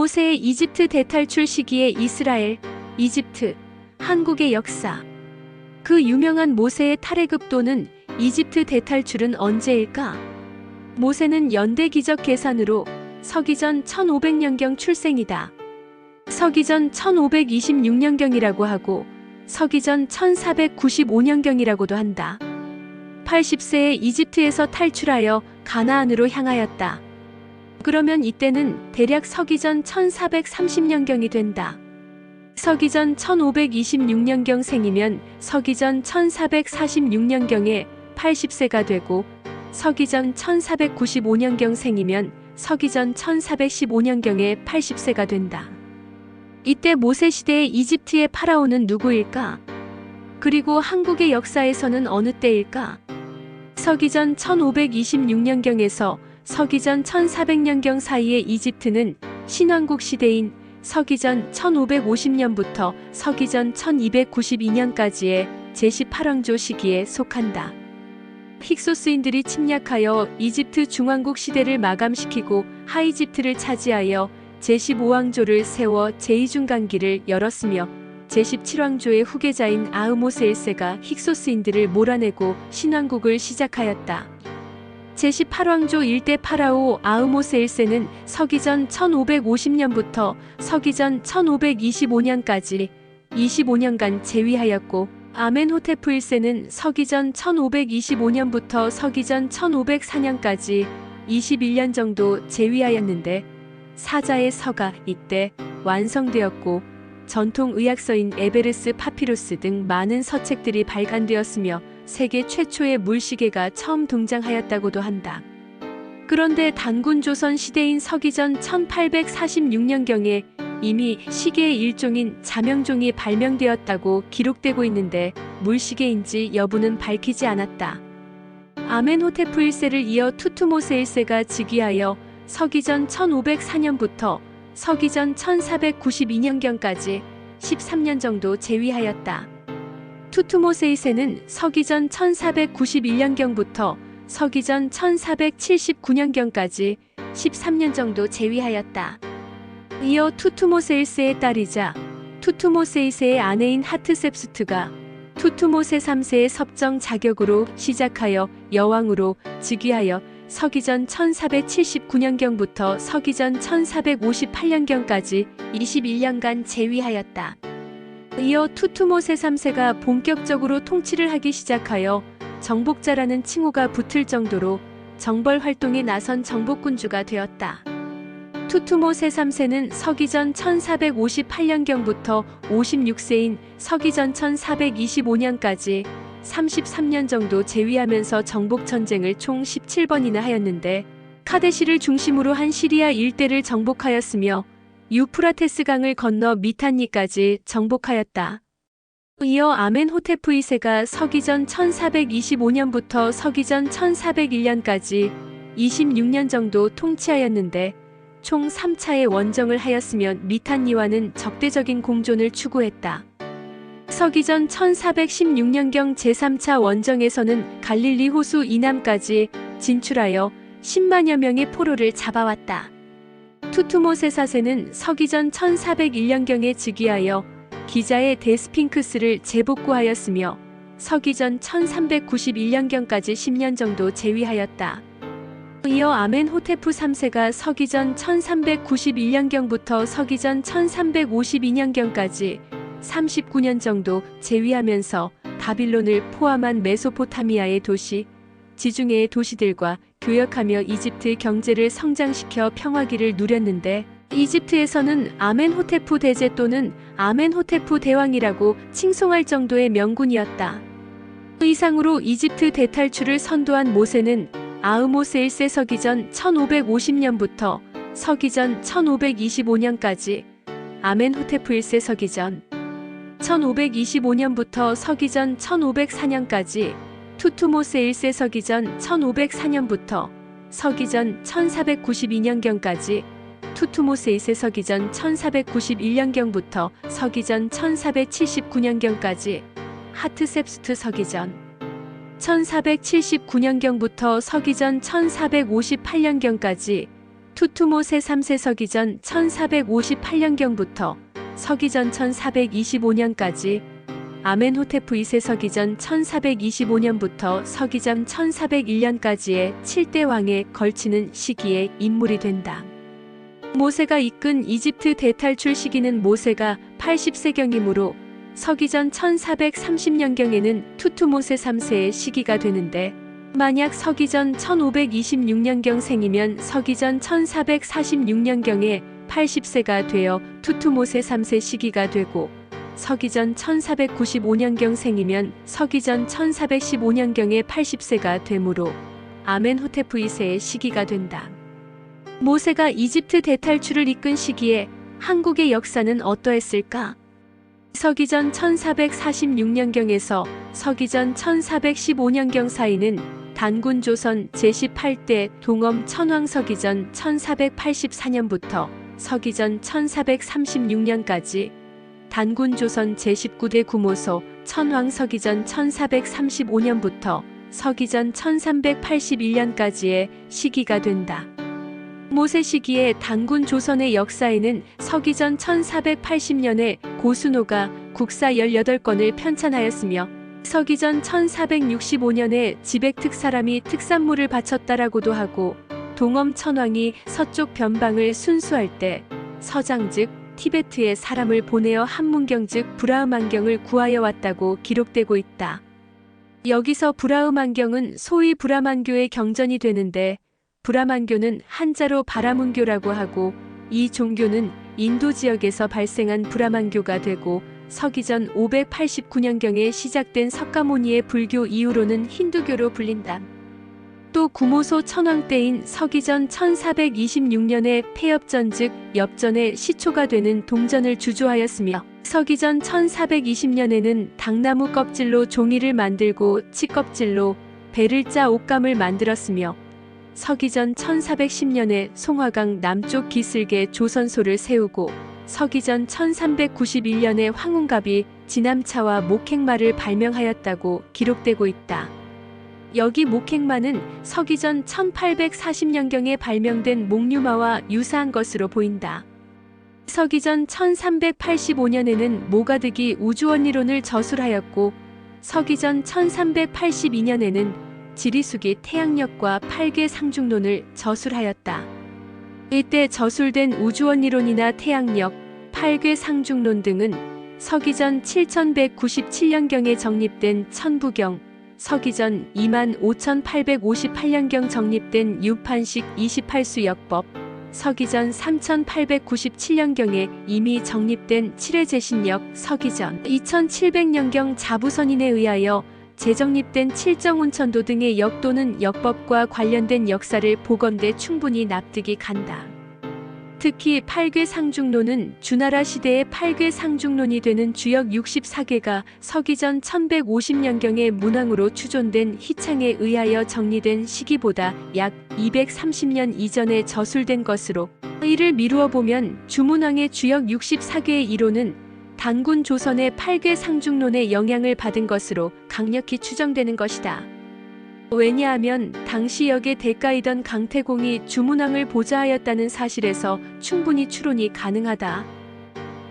모세의 이집트 대탈출 시기의 이스라엘, 이집트, 한국의 역사. 그 유명한 모세의 탈애굽도는 이집트 대탈출은 언제일까? 모세는 연대 기적 계산으로 서기전 1500년경 출생이다. 서기전 1526년경이라고 하고 서기전 1495년경이라고도 한다. 80세에 이집트에서 탈출하여 가나안으로 향하였다. 그러면 이때는 대략 서기전 1430년경이 된다. 서기전 1526년경 생이면 서기전 1446년경에 80세가 되고 서기전 1495년경 생이면 서기전 1415년경에 80세가 된다. 이때 모세 시대의 이집트의 파라오는 누구일까? 그리고 한국의 역사에서는 어느 때일까? 서기전 1526년경에서 서기전 1400년경 사이의 이집트는 신왕국 시대인 서기전 1550년부터 서기전 1292년까지의 제18왕조 시기에 속한다. 힉소스인들이 침략하여 이집트 중왕국 시대를 마감시키고 하이집트를 차지하여 제15왕조를 세워 제2중간기를 열었으며 제17왕조의 후계자인 아흐모스 1세가 힉소스인들을 몰아내고 신왕국을 시작하였다. 제18왕조 일대 파라오 아흐모스 1세는 서기전 1550년부터 서기전 1525년까지 25년간 재위하였고 아멘호테프 1세는 서기전 1525년부터 서기전 1504년까지 21년 정도 재위하였는데 사자의 서가 이때 완성되었고 전통 의학서인 에베르스 파피루스 등 많은 서책들이 발간되었으며 세계 최초의 물시계가 처음 등장하였다고도 한다. 그런데 단군 조선 시대인 서기전 1846년경에 이미 시계의 일종인 자명종이 발명되었다고 기록되고 있는데 물시계인지 여부는 밝히지 않았다. 아멘호테프 1세를 이어 투투모세 1세가 즉위하여 서기전 1504년부터 서기전 1492년경까지 13년 정도 재위하였다. 투투모세 2세는 서기전 1491년경부터 서기전 1479년경까지 13년 정도 재위하였다. 이어 투투모세 1세의 딸이자 투투모세 2세의 아내인 하트셉수트가 투투모세 3세의 섭정 자격으로 시작하여 여왕으로 즉위하여 서기전 1479년경부터 서기전 1458년경까지 21년간 재위하였다. 이어 투투모세 3세가 본격적으로 통치를 하기 시작하여 정복자라는 칭호가 붙을 정도로 정벌 활동에 나선 정복군주가 되었다. 투투모세 3세는 서기전 1458년경부터 56세인 서기전 1425년까지 33년 정도 재위하면서 정복전쟁을 총 17번이나 하였는데 카데시를 중심으로 한 시리아 일대를 정복하였으며 유프라테스 강을 건너 미탄니까지 정복하였다. 이어 아멘호테프 2세가 서기전 1425년부터 서기전 1401년까지 26년 정도 통치하였는데 총 3차의 원정을 하였으며 미탄니와는 적대적인 공존을 추구했다. 서기전 1416년경 제3차 원정에서는 갈릴리 호수 이남까지 진출하여 10만여 명의 포로를 잡아왔다. 투투모세 4세는 서기전 1401년경에 즉위하여 기자의 데스핑크스를 재복구하였으며 서기전 1391년경까지 10년 정도 재위하였다. 이어 아멘호테프 3세가 서기전 1391년경부터 서기전 1352년경까지 39년 정도 재위하면서 바빌론을 포함한 메소포타미아의 도시, 지중해의 도시들과 교역하며 이집트 경제를 성장시켜 평화기를 누렸는데 이집트에서는 아멘호테프 대제 또는 아멘호테프 대왕이라고 칭송할 정도의 명군이었다. 이상으로 이집트 대탈출을 선도한 모세는 아흐모스 1세 서기전 1550년부터 서기전 1525년까지 아멘호테프 1세 서기전 1525년부터 서기전 1504년까지 투투모세 1세 서기전 1504년부터 서기전 1492년경까지 투투모세 2세 서기전 1491년경부터 서기전 1479년경까지 하트셉수트 서기전 1479년경부터 서기전 1458년경까지 투투모세 3세 서기전 1458년경부터 서기전 1425년까지 아멘호테프 2세 서기전 1425년부터 서기전 1401년까지의 7대 왕에 걸치는 시기의 인물이 된다. 모세가 이끈 이집트 대탈출 시기는 모세가 80세경이므로 서기전 1430년경에는 투투모세 3세의 시기가 되는데, 만약 서기전 1526년경 생이면 서기전 1446년경에 80세가 되어 투투모세 3세 시기가 되고, 서기전 1495년경 생이면 서기전 1415년경에 80세가 되므로 아멘호테프 2세의 시기가 된다. 모세가 이집트 대탈출을 이끈 시기에 한국의 역사는 어떠했을까? 서기전 1446년경에서 서기전 1415년경 사이는 단군 조선 제18대 동엄 천황 서기전 1484년부터 서기전 1436년까지 단군 조선 제19대 구모소 천황 서기전 1435년부터 서기전 1381년까지의 시기가 된다. 모세 시기의 단군 조선의 역사에는 서기전 1480년에 고순호가 국사 18건을 편찬하였으며, 서기전 1465년에 지백특사람이 특산물을 바쳤다라고도 하고, 동엄 천황이 서쪽 변방을 순수할 때 서장 즉 티베트에 사람을 보내어 한문경 즉 브라흐만경을 구하여 왔다고 기록되고 있다. 여기서 브라흐만경은 소위 브라만교의 경전이 되는데, 브라만교는 한자로 바라문교라고 하고, 이 종교는 인도 지역에서 발생한 브라만교가 되고, 서기전 589년경에 시작된 석가모니의 불교 이후로는 힌두교로 불린다. 또 구모소 천황 때인 서기전 1426년에 폐엽전 즉 엽전의 시초가 되는 동전을 주조하였으며, 서기전 1420년에는 당나무 껍질로 종이를 만들고 치껍질로 배를 짜 옷감을 만들었으며, 서기전 1410년에 송화강 남쪽 기슭에 조선소를 세우고, 서기전 1391년에 황운갑이 지남차와 목행마를 발명하였다고 기록되고 있다. 여기 목행마는 서기전 1840년경에 발명된 목류마와 유사한 것으로 보인다. 서기전 1385년에는 모가득이 우주원리론을 저술하였고, 서기전 1382년에는 지리숙이 태양력과 팔괘 상중론을 저술하였다. 이때 저술된 우주원리론이나 태양력, 팔괘 상중론 등은 서기전 7197년경에 정립된 천부경, 서기전 25858년경 정립된 유판식 28수 역법, 서기전 3897년경에 이미 정립된 칠해제신역, 서기전 2700년경 자부선인에 의하여 재정립된 칠정운천도 등의 역 또는 역법과 관련된 역사를 보건대 충분히 납득이 간다. 특히 팔괘 상중론은 주나라 시대의 팔괘 상중론이 되는 주역 64개가 서기전 1150년경에 문왕으로 추존된 희창에 의하여 정리된 시기보다 약 230년 이전에 저술된 것으로, 이를 미루어 보면 주문왕의 주역 64개의 이론은 단군 조선의 팔괘 상중론의 영향을 받은 것으로 강력히 추정되는 것이다. 왜냐하면 당시 역의 대가이던 강태공이 주문왕을 보좌하였다는 사실에서 충분히 추론이 가능하다.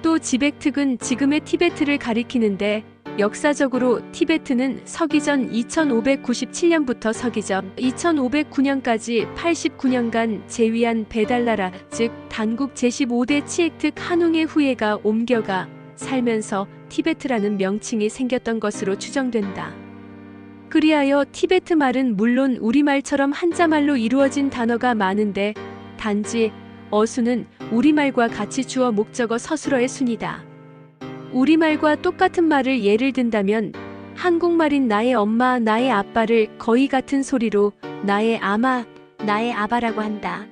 또 지백특은 지금의 티베트를 가리키는데, 역사적으로 티베트는 서기전 2597년부터 서기전 2509년까지 89년간 제위한 베달라라 즉 단국 제15대 치액특 한웅의 후예가 옮겨가 살면서 티베트라는 명칭이 생겼던 것으로 추정된다. 그리하여 티베트 말은 물론 우리말처럼 한자말로 이루어진 단어가 많은데, 단지 어수는 우리말과 같이 주어 목적어 서술어의 순이다. 우리말과 똑같은 말을 예를 든다면 한국말인 나의 엄마, 나의 아빠를 거의 같은 소리로 나의 아마, 나의 아바라고 한다.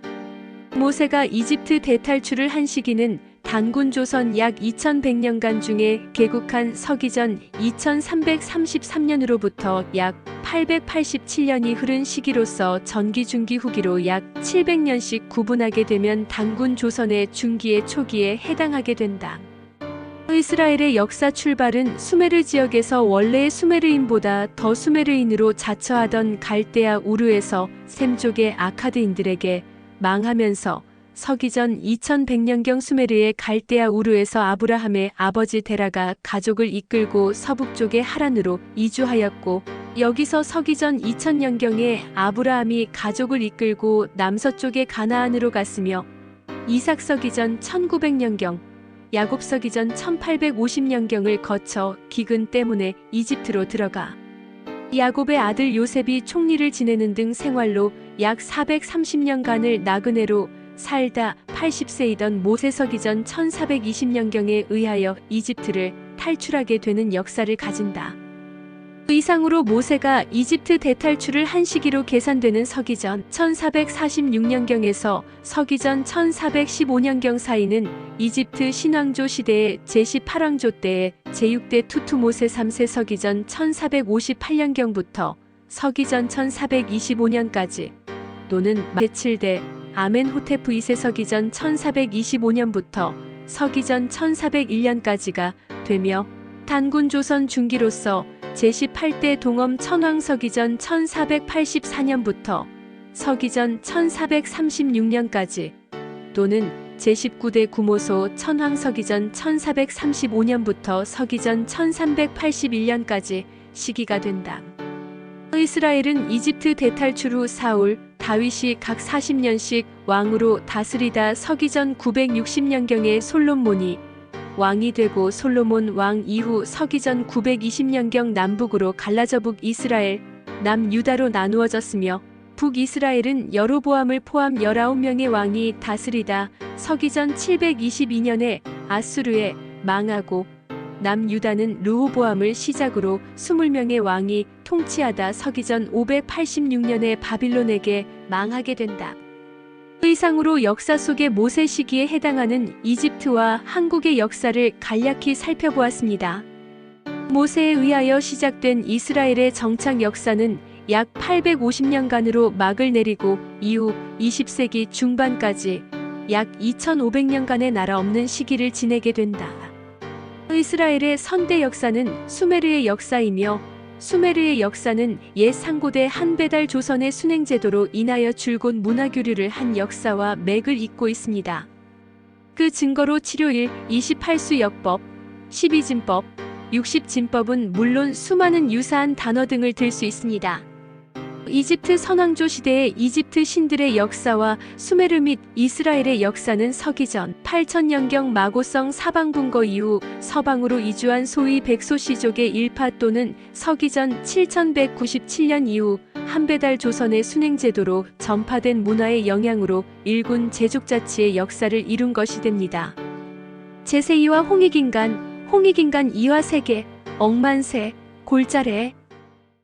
모세가 이집트 대탈출을 한 시기는 단군 조선 약 2100년간 중에 개국한 서기전 2333년으로부터 약 887년이 흐른 시기로서 전기 중기 후기로 약 700년씩 구분하게 되면 단군 조선의 중기의 초기에 해당하게 된다. 이스라엘의 역사 출발은 수메르 지역에서 원래의 수메르인보다 더 수메르인으로 자처하던 갈대아 우르에서 셈족의 아카드인들에게 망하면서 서기전 2100년경 수메르의 갈대아 우르에서 아브라함의 아버지 데라가 가족을 이끌고 서북쪽의 하란으로 이주하였고, 여기서 서기전 2000년경에 아브라함이 가족을 이끌고 남서쪽의 가나안으로 갔으며, 이삭 서기전 1900년경, 야곱 서기전 1850년경을 거쳐 기근 때문에 이집트로 들어가 야곱의 아들 요셉이 총리를 지내는 등 생활로 약 430년간을 나그네로 살다 80세이던 모세 서기전 1420년경에 의하여 이집트를 탈출하게 되는 역사를 가진다. 이상으로 모세가 이집트 대탈출을 한 시기로 계산되는 서기전 1446년경에서 서기전 1415년경 사이는 이집트 신왕조 시대의 제18왕조 때의 제6대 투투모세 3세 서기전 1458년경부터 서기전 1425년까지, 또는 제7대 아멘호테프 2세 서기전 1425년부터 서기전 1401년까지가 되며, 단군 조선 중기로서 제18대 동엄 천황 서기전 1484년부터 서기전 1436년까지, 또는 제19대 구모소 천황 서기전 1435년부터 서기전 1381년까지 시기가 된다. 이스라엘은 이집트 대탈출 후 사울, 다윗이 각 40년씩 왕으로 다스리다 서기전 960년경에 솔로몬이 왕이 되고, 솔로몬 왕 이후 서기전 920년경 남북으로 갈라져 북이스라엘, 남유다로 나누어졌으며, 북이스라엘은 여로보암을 포함 19명의 왕이 다스리다 서기전 722년에 아수르에 망하고, 남유다는 르호보암을 시작으로 20명의 왕이 통치하다 서기전 586년에 바빌론에게 망하게 된다. 이상으로 역사 속의 모세 시기에 해당하는 이집트와 한국의 역사를 간략히 살펴보았습니다. 모세에 의하여 시작된 이스라엘의 정착 역사는 약 850년간으로 막을 내리고, 이후 20세기 중반까지 약 2500년간의 나라 없는 시기를 지내게 된다. 이스라엘의 선대 역사는 수메르의 역사이며, 수메르의 역사는 옛 상고대 한베달 조선의 순행제도로 인하여 줄곧 문화교류를 한 역사와 맥을 잇고 있습니다. 그 증거로 치료일 28수 역법, 12진법, 60진법은 물론 수많은 유사한 단어 등을 들 수 있습니다. 이집트 선왕조 시대의 이집트 신들의 역사와 수메르 및 이스라엘의 역사는 서기전 8000년경 마고성 사방분거 이후 서방으로 이주한 소위 백소시족의 일파, 또는 서기전 7197년 이후 한베달 조선의 순행제도로 전파된 문화의 영향으로 일군 제족자치의 역사를 이룬 것이 됩니다. 제세이와 홍익인간, 홍익인간 이화세계, 억만세, 골자래,